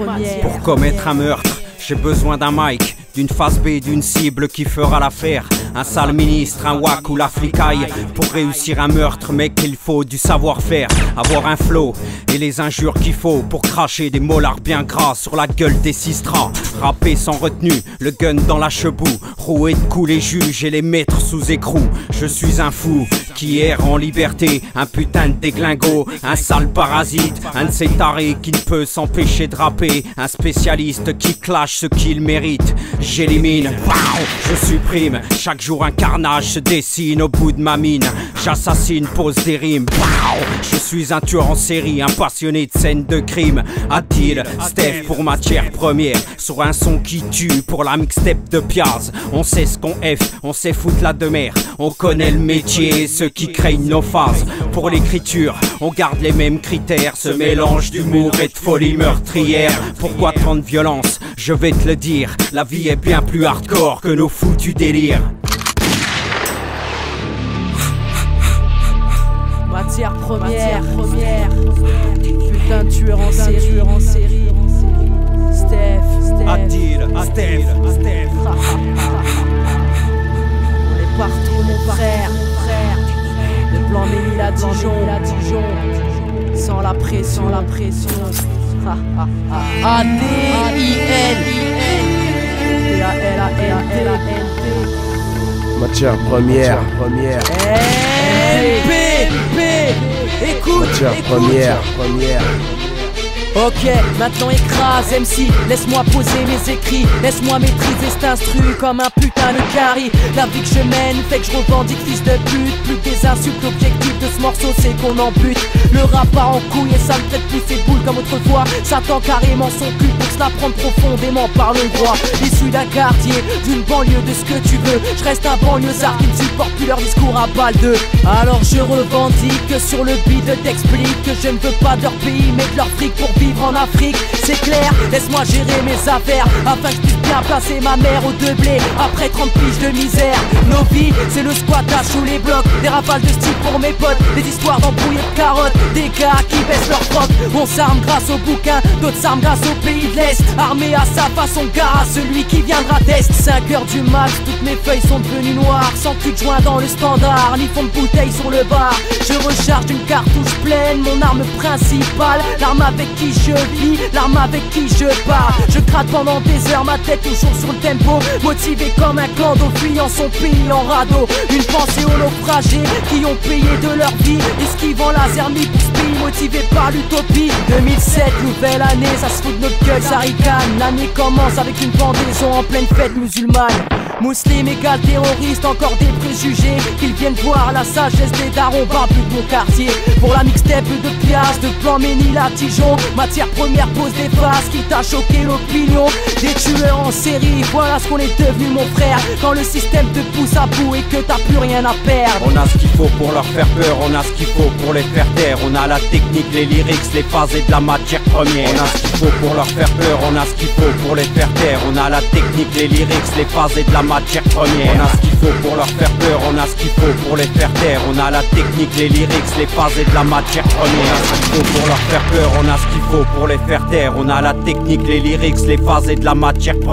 première. Pour commettre un meurtre, j'ai besoin d'un mic, d'une face B, d'une cible qui fera l'affaire. Un sale ministre, un wack ou la flicaille. Pour réussir un meurtre, mec, il faut du savoir-faire. Avoir un flow et les injures qu'il faut pour cracher des molars bien gras sur la gueule des sistras. Rapper sans retenue, le gun dans la chebout. Rouer de coups les juges et les mettre sous écrou. Je suis un fou qui erre en liberté, un putain de déglingo, un sale parasite, un de ces tarés qui ne peut s'empêcher de rapper, un spécialiste qui clash ce qu'il mérite. J'élimine, je supprime, chaque jour un carnage se dessine au bout de ma mine. J'assassine, pose des rimes, je suis un tueur en série, un passionné de scènes de crime. Adil, Steph pour matière première, sur un son qui tue pour la mixtape de Piaz. On sait ce qu'on F, on sait foutre la demeure, on connaît le métier, ceux qui craignent nos phases. Pour l'écriture, on garde les mêmes critères, ce mélange d'humour et de folie meurtrière. Pourquoi tant de violence? Je vais te le dire, la vie est bien plus hardcore que nos foutus délires. Matière première. Putain de tueur en série. Steph. Adil, Steph. On est partout mon frère. Le plan Ménil à Dijon. Sans la pression. A-D-I-L T-A-L-A-L-A-L-T. Matière première. P. Écoute. Matière première. Ok, maintenant écrase MC, laisse-moi poser mes écrits, laisse-moi maîtriser cet instru comme un putain de carry. La vie que je mène fait que je revendique fils de pute. Plus que des insultes, l'objectif de ce morceau c'est qu'on en bute. Le rap part en couille et ça me fait pousser boule comme autrefois. Ça tend carrément son cul pour se la prendre profondément par le droit. Issu d'un quartier, d'une banlieue, de ce que tu veux. Je reste un banlieusard qui ne supporte plus leur discours à balle de. Alors je revendique que sur le beat je t'explique que je ne veux pas de leur pays mais de leur fric pour vivre en Afrique. C'est clair, laisse-moi gérer mes affaires afin que je puisse bien placer ma mère au deux blés après 30 piges de misère. Nos vies, c'est le squattage sous les blocs, des rafales de style pour mes potes, des histoires d'embrouilles et de carottes, des gars qui baissent leur froc. On s'arme grâce au bouquin, d'autres s'arment grâce au pays de l'Est. Armé à sa façon, gare à celui qui viendra d'Est. 5h du mat, toutes mes feuilles sont devenues noires, sans cul de joint dans le standard, ni fond de bouteille sur le bar. Je recharge une cartouche pleine, mon arme principale, l'arme avec qui je vis, l'arme avec qui je pars. Je gratte pendant des heures, ma tête toujours sur le tempo, motivé comme un clando fuyant son pays en radeau. Une pensée aux naufragés qui ont payé de leur vie, esquivant la zermie pour ce pays motivé par l'utopie. 2007, nouvelle année, ça se fout de notre gueule, ça ricane. L'année commence avec une pendaison en pleine fête musulmane. Musulmans égale terroristes, encore des préjugés qu'ils viennent voir la sagesse des darons babus de mon quartier. Pour la mixtape de Piaz, de plan Ménil à Dijon, matière première pose des faces qui t'a choqué l'opinion. Des tueurs en série, voilà ce qu'on est devenu mon frère. Quand le système te pousse à bout et que t'as plus rien à perdre. On a ce qu'il faut pour leur faire peur, on a ce qu'il faut pour les faire taire. On a la technique, les lyrics, les phases et de la matière première. On a ce qu'il faut pour leur faire peur, on a ce qu'il faut pour les faire taire. On a la technique, les lyrics, les phases et de la matière première. On a ce qu'il faut pour leur faire peur, on a ce qu'il faut pour les faire taire. On a la technique, les lyrics, les phases et de la matière première. On a ce qu'il faut pour leur faire peur, on a ce qu'il faut pour les faire taire. On a la technique, les lyrics, les phases et de la matière première.